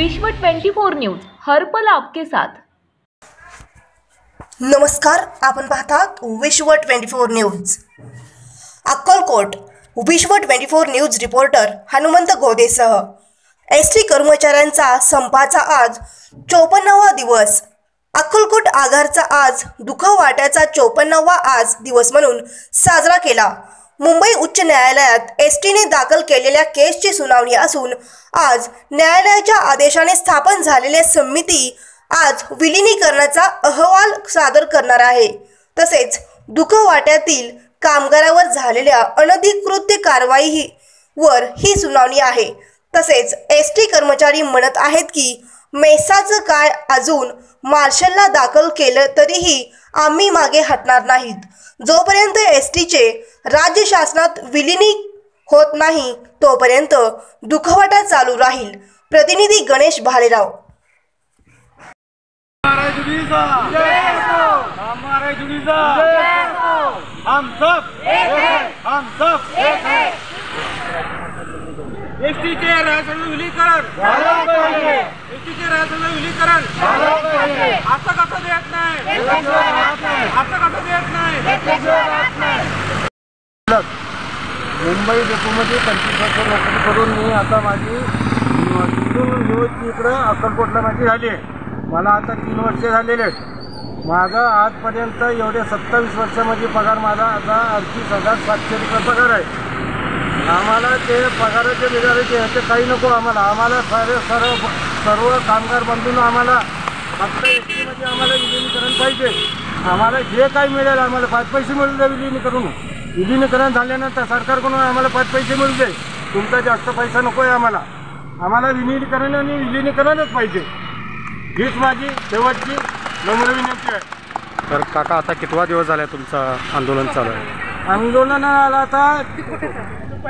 विश्व 24 न्यूज हर पल आपके साथ। नमस्कार, आपण पाहतात विश्व 24 न्यूज। अक्कलकोट विश्व 24 न्यूज रिपोर्टर हनुमंत गोदेसह एसटी कर्मचाऱ्यांचा संपाचा आज 54वा दिवस। अक्कलकोट आगारचा आज दुःखवाट्याचा 54वा आज दिवस म्हणून साजरा केला। मुंबई उच्च न्यायालयात एसटीने दाखल केलेल्या केसची सुनावणी असून आज न्यायालयाच्या आदेशाने स्थापन झालेली समिती आज विलीनीकरणाचा अहवाल सादर करणार आहे। तसेच दुःखवाट्यातील कामगारावर झालेल्या अनधिकृत कारवाईवर ही सुनावणी आहे। तसेच एसटी कर्मचारी म्हणत आहेत की मेसाचं काय अजून मार्शलला दाखल केलं तरीही आम्ही मागे हटणार नाहीत। जोपर्यंत एसटीचे राज्य शासनात विलीनी होत नाही तोपर्यंत दुःखवाटा चालू राहील। प्रतिनिधी गणेश भालेराव। एसटीचे राज्याचं विलीनीकरण झालं पाहिजे। एसटीचे राज्याचं विलीनीकरण झालं पाहिजे। असं कसं देत नाही, असं कसं देत नाही। मुंबई डेपोमध्ये 25 वर्ष नोकरी करून मी आता माझी तिथून न्यूज इकडं अक्कलकोटला माझी झाली आहे। मला आता 3 वर्ष झालेले आहेत। माझा आजपर्यंत एवढे 27 वर्षामध्ये पगार माझा आता 38,700 रुपये पगार आहे। आम्हाला ते पगाराचे बिगाराचे ह्याचे काही नको। आम्हाला सर्व कामगार बंधूंना आम्हाला फक्त एसटीमध्ये आम्हाला विलीनीकरण पाहिजे। आम्हाला जे काही मिळेल आम्हाला 5 पैसे मिळू दे। विलीनीकरण झाल्यानंतर सरकारकडून आम्हाला 5 पैसे मिळू दे। तुमचा जास्त पैसा नको आहे आम्हाला विलीनीकरण आणि विलीनीकरणच पाहिजे। हीच माझी शेवटची नम्र विनंती आहे। तर काका, आता कितवा दिवस झाला तुमचं आंदोलन चालू आहे? आंदोलनाला आता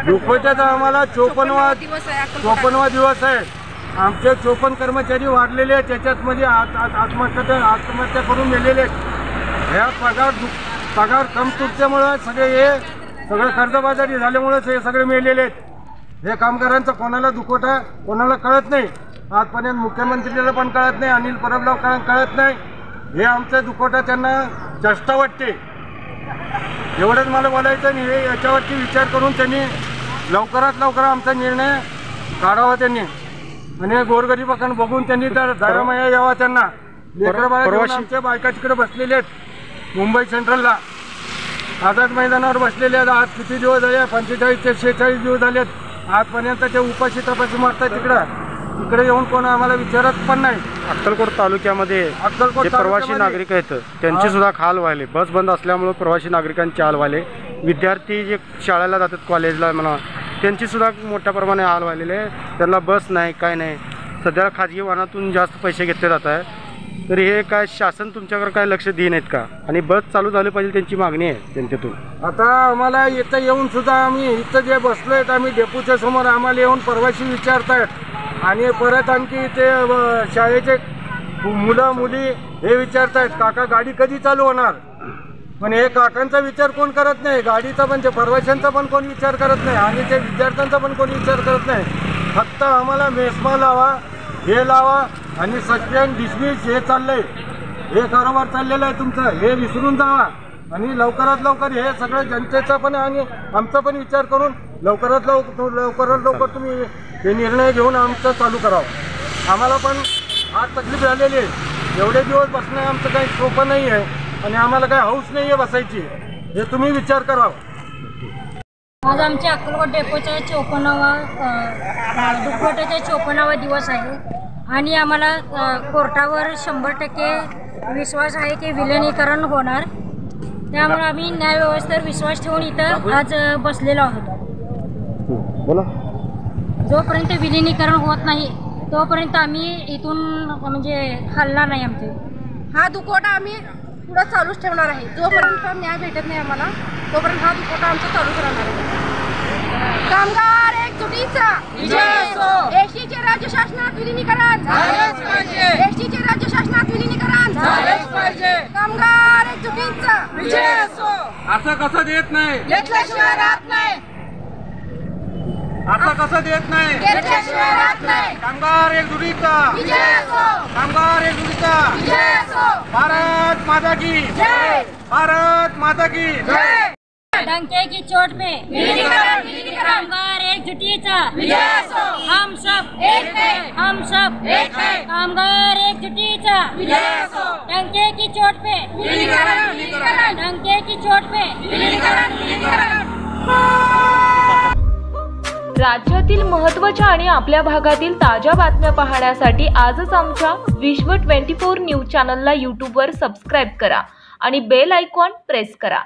दुःखवाट्याचा आम्हाला 54वा दिवस आहे। आमचे 54 कर्मचारी वाढलेले आहेत। त्याच्यातमध्ये आत्महत्या करून मेलेले आहेत। ह्या पगार कमतरतेमुळे सगळं कर्जबाजारी झाल्यामुळेच हे सगळे मेलेले आहेत। हे कामगारांचं कोणाला दुखवटा कोणाला कळत नाही। आजपर्यंत मुख्यमंत्र्याला पण कळत नाही, अनिल परबला कळत नाही। हे आमचं दुखवटा त्यांना चष्टा वाटते। एवढंच मला बोलायचं आणि हे याच्यावरती विचार करून त्यांनी लवकरात लवकर आमचा निर्णय काढावा त्यांनी आणि गोरगरिबांकडे बघून त्यांनी दयामाया यावा त्यांना। लेकरं आमच्या बायका तिकडे बसलेले आहेत मुंबई सेंट्रलला, आझाद मैदानावर बसलेले आहेत। आज किती दिवस झाले? 45 ते 46 दिवस झालेत। आजपर्यंत ते उपाशी तपाशी मारतात तिकडे येऊन कोण आम्हाला विचारत पण नाही। अक्कलकोट तालुक्यामध्ये जे प्रवासी नागरिक आहेत त्यांची सुद्धा हाल व्हायले। बस बंद असल्यामुळे प्रवासी नागरिकांचे हाल व्हायले। विद्यार्थी जे शाळेला जातात, कॉलेजला म्हणा, त्यांची सुद्धा मोठ्या प्रमाणे हाल व्हायलेले आहे। त्यांना बस नाही, काय नाही। सध्या खाजगी वाहनातून जास्त पैसे घेतले जात आहे। तर हे काय शासन तुमच्याकडे काय लक्ष देत नाहीत का? आणि बस चालू झाली पाहिजे त्यांची मागणी आहे जनतेतून। आता आम्हाला इथं येऊन सुद्धा आम्ही इथं जे बसलो आहेत आम्ही डेपोच्या समोर, आम्हाला येऊन प्रवासी विचारतायत आणि परत आणखी ते शाळेचे मुलं मुली हे विचारतायत काका गाडी कधी चालू होणार। पण हे काकांचा विचार कोण करत नाही, गाडीचा पण, ते प्रवाशांचा पण कोण विचार करत नाही आणि ते विद्यार्थ्यांचा पण कोण विचार करत नाही। फक्त आम्हाला मेस्मा लावा, हे लावा आणि सस्पेंड डिसमिस हे चाललंय, हे कारोबार चाललेलं आहे तुमचं, हे विसरून जावा आणि लवकरात लवकर हे सगळं जनतेचा पण आणि आमचा पण विचार करून लवकरात लवकर तुम्ही हे निर्णय घेऊन आमचं चालू करावं। आम्हाला पण आज तकलीफ झालेली आहे। एवढे दिवस बसणं आमचं काही सोपं नाही आहे आणि आम्हाला काही हौस नाही आहे बसायची, हे तुम्ही विचार करावं। आज आमच्या अक्कलकोट डेपोचा 54वा दुःखवाट्याचा 54वा दिवस आहे आणि आम्हाला कोर्टावर 100% विश्वास आहे की विलीनीकरण होणार। त्यामुळे आम्ही न्यायव्यवस्थेवर विश्वास ठेवून इथं आज बसलेलो आहोत। बोला। जोपर्यंत विलीनीकरण होत नाही तोपर्यंत आम्ही इथून म्हणजे हलणार नाही। आमचे हा दुखवटा आम्ही पुढे चालूच ठेवणार आहे। जोपर्यंत न्याय भेटत नाही आम्हाला तोपर्यंत हा दुखवटा आमचा चालूच राहणार आहे। कामगार एकजुटीचा विजय असो। एसटीचे राज्य शासनात विलीनीकरण झालेच पाहिजे। एसटीचे राज्य शासनात विलीनीकरण झालेच पाहिजे। कामगार एकजुटीचा विजय असो। असं कसं देत नाही, घेतल्याशिवाय राहत नाही। आता कसं देत नाही, घेतल्याशिवाय राहत नाही. कामगार एकजुटीचा, विजय असो, कामगार एकजुटीचा. विजय असो. भारत माता की जय. भारत माता की जय. डंके की चोट पे विलीनीकरण, विलीनीकरण. कामगार एकजुटीचा विजय असो. हम सब एक है. हम सब एक है. कामगार एकजुटीचा विजय असो. डंके की चोट पे विलीनीकरण, विलीनीकरण. डंके की चोट पे विलीनीकरण, विलीनीकरण. राज्यातील महत्त्वाच्या आणि आपल्या भागातील ताज्या बातम्या पाहण्यासाठी आजच आमच्या विश्व 24 न्यूज चॅनलला यूट्यूबवर सबस्क्राईब करा आणि बेल आयकॉन प्रेस करा.